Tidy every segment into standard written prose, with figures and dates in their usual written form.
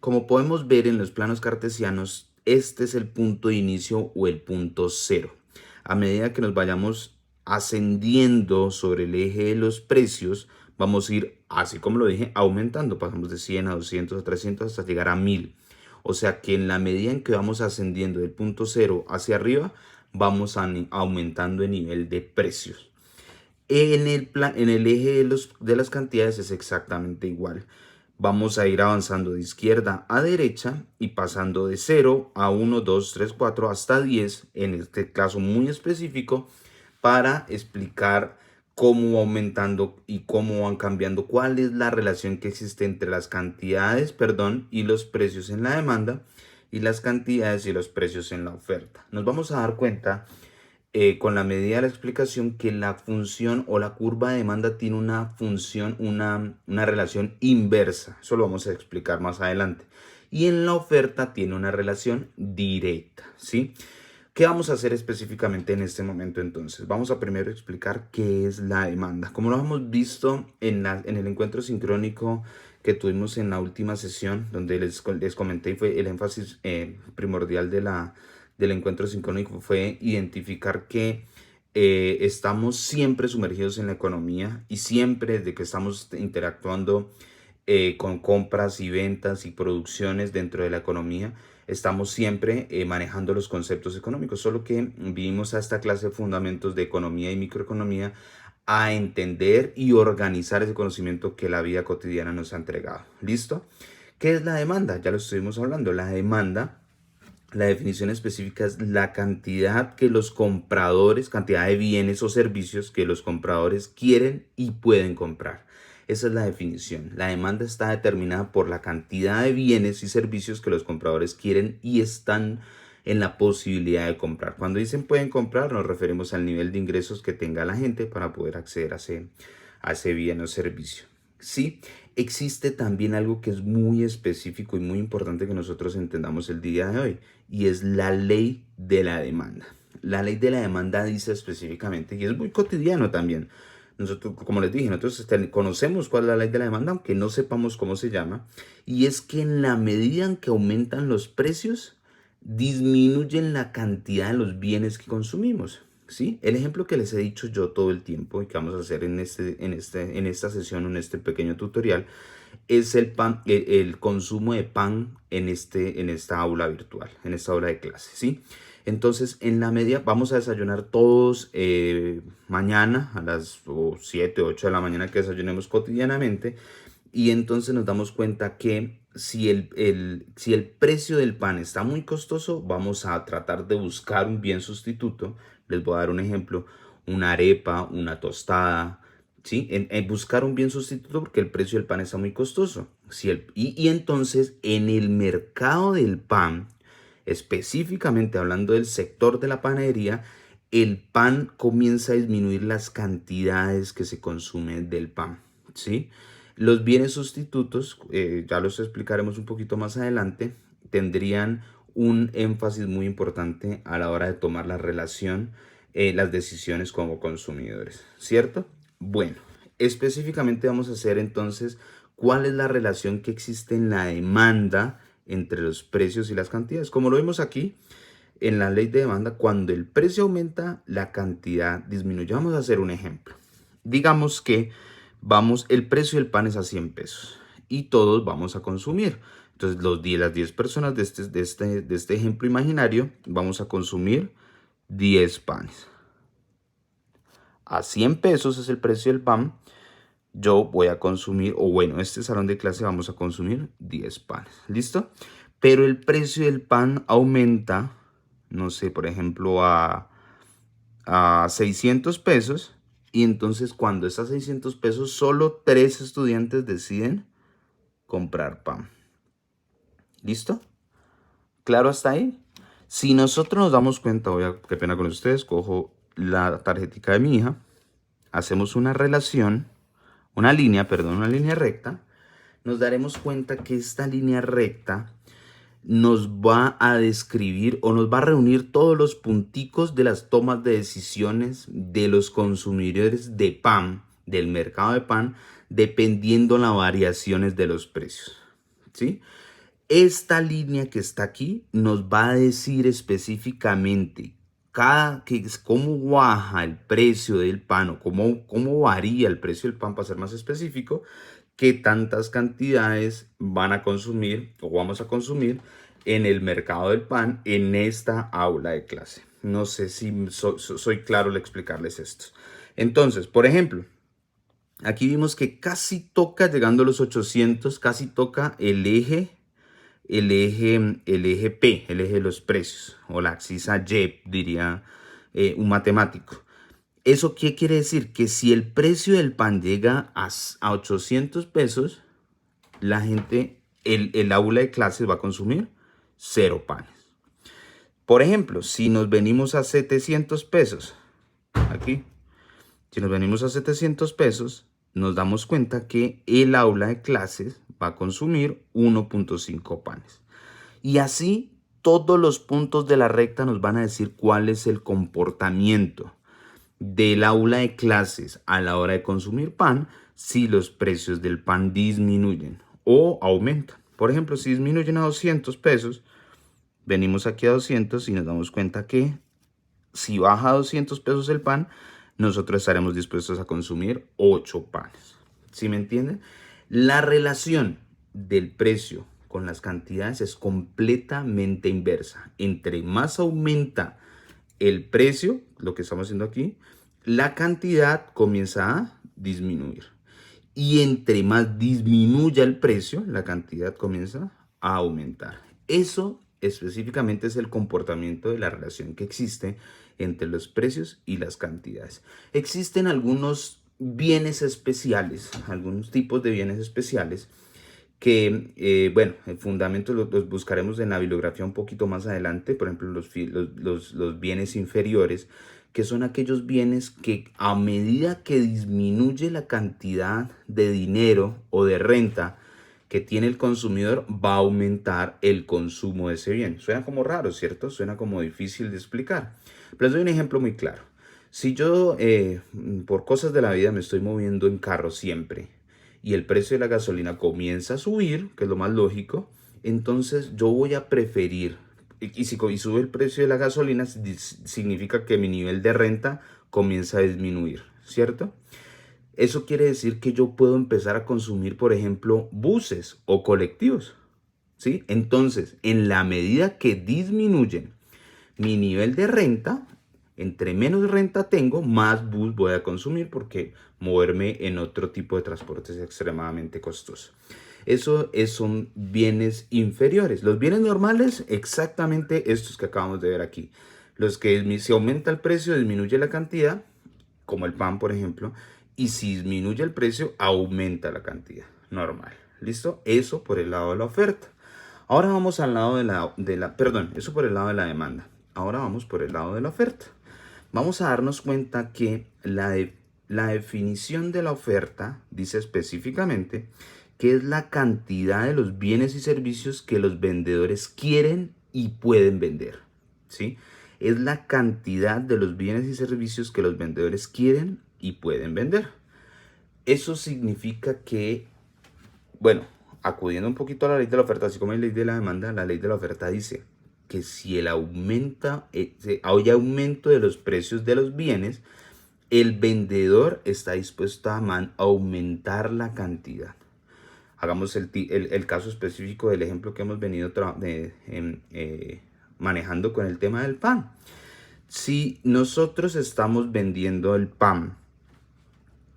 como podemos ver en los planos cartesianos, este es el punto de inicio o el punto cero. A medida que nos vayamos ascendiendo sobre el eje de los precios, vamos a ir, así como lo dije, aumentando. Pasamos de 100 a 200 a 300 hasta llegar a 1000. O sea que en la medida en que vamos ascendiendo del punto cero hacia arriba, vamos aumentando el nivel de precios. En el eje de las cantidades es exactamente igual. Vamos a ir avanzando de izquierda a derecha y pasando de 0 a 1, 2, 3, 4 hasta 10, en este caso muy específico, para explicar cómo va aumentando y cómo van cambiando, cuál es la relación que existe entre las cantidades, y los precios en la demanda y las cantidades y los precios en la oferta. Nos vamos a dar cuenta con la medida de la explicación que la función o la curva de demanda tiene una función, una relación inversa. Eso lo vamos a explicar más adelante. Y en la oferta tiene una relación directa, ¿sí? ¿Qué vamos a hacer específicamente en este momento entonces? Vamos a primero explicar qué es la demanda. Como lo hemos visto en el encuentro sincrónico que tuvimos en la última sesión, donde les comenté y fue el énfasis primordial del encuentro sincrónico fue identificar que estamos siempre sumergidos en la economía y siempre desde que estamos interactuando con compras y ventas y producciones dentro de la economía, estamos siempre manejando los conceptos económicos, solo que vinimos a esta clase de fundamentos de economía y microeconomía a entender y organizar ese conocimiento que la vida cotidiana nos ha entregado. ¿Listo? ¿Qué es la demanda? Ya lo estuvimos hablando. La demanda, la definición específica es la cantidad que los compradores, cantidad de bienes o servicios que los compradores quieren y pueden comprar. Esa es la definición. La demanda está determinada por la cantidad de bienes y servicios que los compradores quieren y están en la posibilidad de comprar. Cuando dicen pueden comprar, nos referimos al nivel de ingresos que tenga la gente para poder acceder a ese bien o servicio. Sí, existe también algo que es muy específico y muy importante que nosotros entendamos el día de hoy, y es la ley de la demanda. La ley de la demanda dice específicamente, y es muy cotidiano también, nosotros, como les dije, nosotros conocemos cuál es la ley de la demanda, aunque no sepamos cómo se llama, y es que en la medida en que aumentan los precios, disminuyen la cantidad de los bienes que consumimos. ¿Sí? El ejemplo que les he dicho yo todo el tiempo y que vamos a hacer en esta sesión, en este pequeño tutorial, es el consumo de pan en esta aula virtual, en esta aula de clase, ¿sí? Entonces, en la media, vamos a desayunar todos mañana a las 7, 8 de la mañana que desayunemos cotidianamente, y entonces nos damos cuenta que si el precio del pan está muy costoso, vamos a tratar de buscar un bien sustituto. Les voy a dar un ejemplo, una arepa, una tostada, ¿sí? En buscar un bien sustituto porque el precio del pan está muy costoso. Y entonces en el mercado del pan, específicamente hablando del sector de la panadería, el pan comienza a disminuir las cantidades que se consumen del pan, ¿sí? Los bienes sustitutos, ya los explicaremos un poquito más adelante, tendrían un énfasis muy importante a la hora de tomar la relación, las decisiones como consumidores, ¿cierto? Bueno, específicamente vamos a hacer entonces cuál es la relación que existe en la demanda entre los precios y las cantidades. Como lo vemos aquí en la ley de demanda, cuando el precio aumenta, la cantidad disminuye. Vamos a hacer un ejemplo. Digamos que el precio del pan es a 100 pesos y todos vamos a consumir. Entonces, las 10 personas de este ejemplo imaginario vamos a consumir 10 panes. A 100 pesos es el precio del pan. Yo voy a consumir, o bueno, este salón de clase vamos a consumir 10 panes. ¿Listo? Pero el precio del pan aumenta, no sé, por ejemplo, a 600 pesos. Y entonces cuando está a 600 pesos, solo 3 estudiantes deciden comprar pan. ¿Listo? ¿Claro hasta ahí? Si nosotros nos damos cuenta, qué pena con ustedes, cojo la tarjetita de mi hija, hacemos una línea recta, nos daremos cuenta que esta línea recta nos va a describir o nos va a reunir todos los punticos de las tomas de decisiones de los consumidores de pan, del mercado de pan, dependiendo las variaciones de los precios, ¿sí? Esta línea que está aquí nos va a decir específicamente cómo baja el precio del pan o cómo varía el precio del pan, para ser más específico, qué tantas cantidades van a consumir o vamos a consumir en el mercado del pan en esta aula de clase. No sé si soy claro al explicarles esto. Entonces, por ejemplo, aquí vimos que casi toca, llegando a los 800, casi toca el eje P, el eje de los precios, o la axis Y, diría un matemático. ¿Eso qué quiere decir? Que si el precio del pan llega a 800 pesos, la gente, el aula de clases va a consumir 0 panes. Por ejemplo, si nos venimos a 700 pesos, aquí, si nos venimos a 700 pesos, nos damos cuenta que el aula de clases va a consumir 1.5 panes. Y así todos los puntos de la recta nos van a decir cuál es el comportamiento del aula de clases a la hora de consumir pan si los precios del pan disminuyen o aumentan. Por ejemplo, si disminuyen a 200 pesos, venimos aquí a 200 y nos damos cuenta que si baja a 200 pesos el pan, nosotros estaremos dispuestos a consumir 8 panes. ¿Sí me entienden? La relación del precio con las cantidades es completamente inversa. Entre más aumenta el precio, lo que estamos haciendo aquí, la cantidad comienza a disminuir. Y entre más disminuya el precio, la cantidad comienza a aumentar. Eso específicamente es el comportamiento de la relación que existe entre los precios y las cantidades. Existen algunos bienes especiales, algunos tipos de bienes especiales que, bueno, el fundamento los buscaremos en la bibliografía un poquito más adelante. Por ejemplo, los bienes inferiores, que son aquellos bienes que a medida que disminuye la cantidad de dinero o de renta que tiene el consumidor, va a aumentar el consumo de ese bien. Suena como raro, ¿cierto? Suena como difícil de explicar. Pero les doy un ejemplo muy claro. Si yo, por cosas de la vida, me estoy moviendo en carro siempre y el precio de la gasolina comienza a subir, que es lo más lógico, entonces yo voy a preferir, y si sube el precio de la gasolina, significa que mi nivel de renta comienza a disminuir, ¿cierto? Eso quiere decir que yo puedo empezar a consumir, por ejemplo, buses o colectivos, ¿sí? Entonces, en la medida que disminuyen mi nivel de renta, entre menos renta tengo, más bus voy a consumir, porque moverme en otro tipo de transporte es extremadamente costoso. Eso son bienes inferiores. Los bienes normales, exactamente estos que acabamos de ver aquí. Los que si aumenta el precio, disminuye la cantidad, como el pan, por ejemplo, y si disminuye el precio, aumenta la cantidad. Normal. ¿Listo? Eso por el lado de la oferta. Ahora vamos al lado perdón, eso por el lado de la demanda. Ahora vamos por el lado de la oferta. Vamos a darnos cuenta que la definición de la oferta dice específicamente que es la cantidad de los bienes y servicios que los vendedores quieren y pueden vender, ¿sí? Es la cantidad de los bienes y servicios que los vendedores quieren y pueden vender. Eso significa que, bueno, acudiendo un poquito a la ley de la oferta, así como la ley de la demanda, la ley de la oferta dice que si hay aumento de los precios de los bienes, el vendedor está dispuesto a aumentar la cantidad. Hagamos el caso específico del ejemplo que hemos venido manejando con el tema del pan. Si nosotros estamos vendiendo el pan,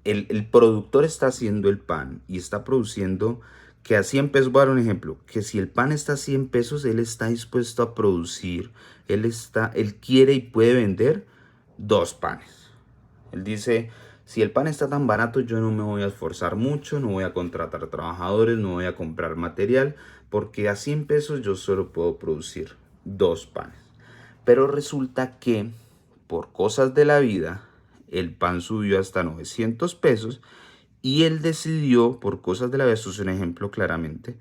el productor está haciendo el pan y está produciendo que a 100 pesos, voy a dar un ejemplo, que si el pan está a 100 pesos, él está dispuesto a producir, él quiere y puede vender 2 panes. Él dice, si el pan está tan barato, yo no me voy a esforzar mucho, no voy a contratar trabajadores, no voy a comprar material, porque a 100 pesos yo solo puedo producir 2 panes. Pero resulta que por cosas de la vida, el pan subió hasta 900 pesos y él decidió, por cosas de la vida, esto es un ejemplo claramente,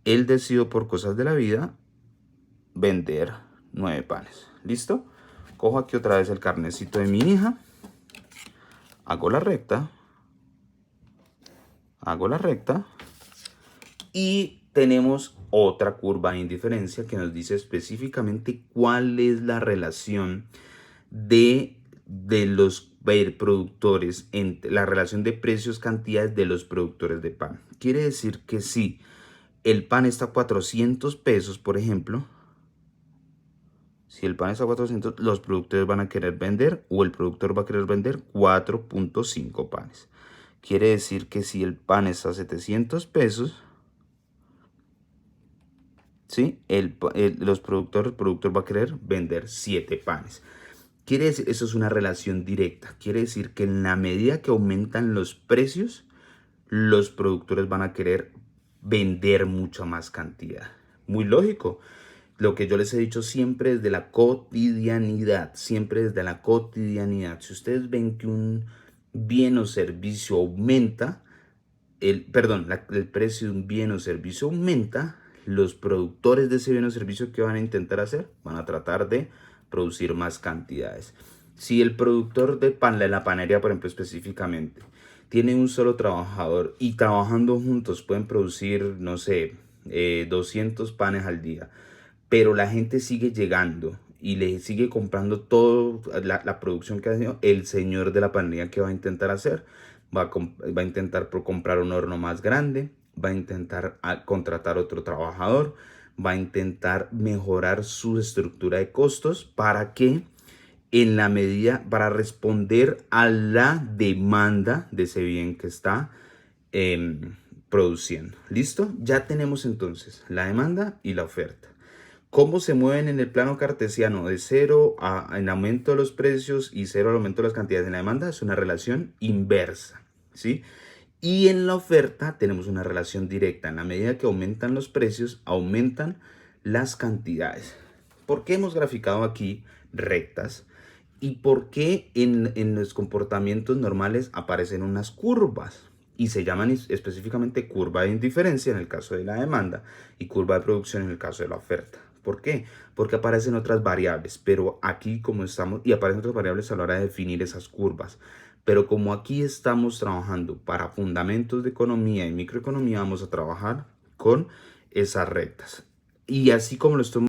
él decidió por cosas de la vida vender 9 panes. ¿Listo? Cojo aquí otra vez el carnecito de mi hija, hago la recta y tenemos otra curva de indiferencia que nos dice específicamente cuál es la relación de los productores, la relación de precios, cantidades de los productores de pan. Quiere decir que si el pan está a 400 pesos, por ejemplo, si el pan está a 400, los productores van a querer vender o el productor va a querer vender 4.5 panes. Quiere decir que si el pan está a 700 pesos, ¿sí? El productor va a querer vender 7 panes. Quiere decir, eso es una relación directa. Quiere decir que en la medida que aumentan los precios, los productores van a querer vender mucha más cantidad. Muy lógico. Lo que yo les he dicho siempre desde la cotidianidad, siempre desde la cotidianidad. Si ustedes ven que un bien o servicio aumenta, el precio de un bien o servicio aumenta, los productores de ese bien o servicio, ¿qué van a intentar hacer? Van a tratar de producir más cantidades. Si el productor de pan, de la panadería, por ejemplo, específicamente, tiene un solo trabajador y trabajando juntos pueden producir, no sé, 200 panes al día, pero la gente sigue llegando y le sigue comprando toda la producción que ha sido, el señor de la panadería, ¿qué va a intentar hacer? Va a intentar comprar un horno más grande, va a intentar contratar otro trabajador, va a intentar mejorar su estructura de costos para que en la medida, para responder a la demanda de ese bien que está produciendo. ¿Listo? Ya tenemos entonces la demanda y la oferta. ¿Cómo se mueven en el plano cartesiano de 0 en aumento de los precios y 0 al aumento de las cantidades en la demanda? Es una relación inversa, ¿sí? Y en la oferta tenemos una relación directa. En la medida que aumentan los precios, aumentan las cantidades. ¿Por qué hemos graficado aquí rectas? ¿Y por qué en los comportamientos normales aparecen unas curvas? Y se llaman específicamente curva de indiferencia en el caso de la demanda y curva de producción en el caso de la oferta. ¿Por qué? Porque aparecen otras variables, pero aquí como estamos, y aparecen otras variables a la hora de definir esas curvas. Pero como aquí estamos trabajando para fundamentos de economía y microeconomía, vamos a trabajar con esas rectas. Y así como lo estoy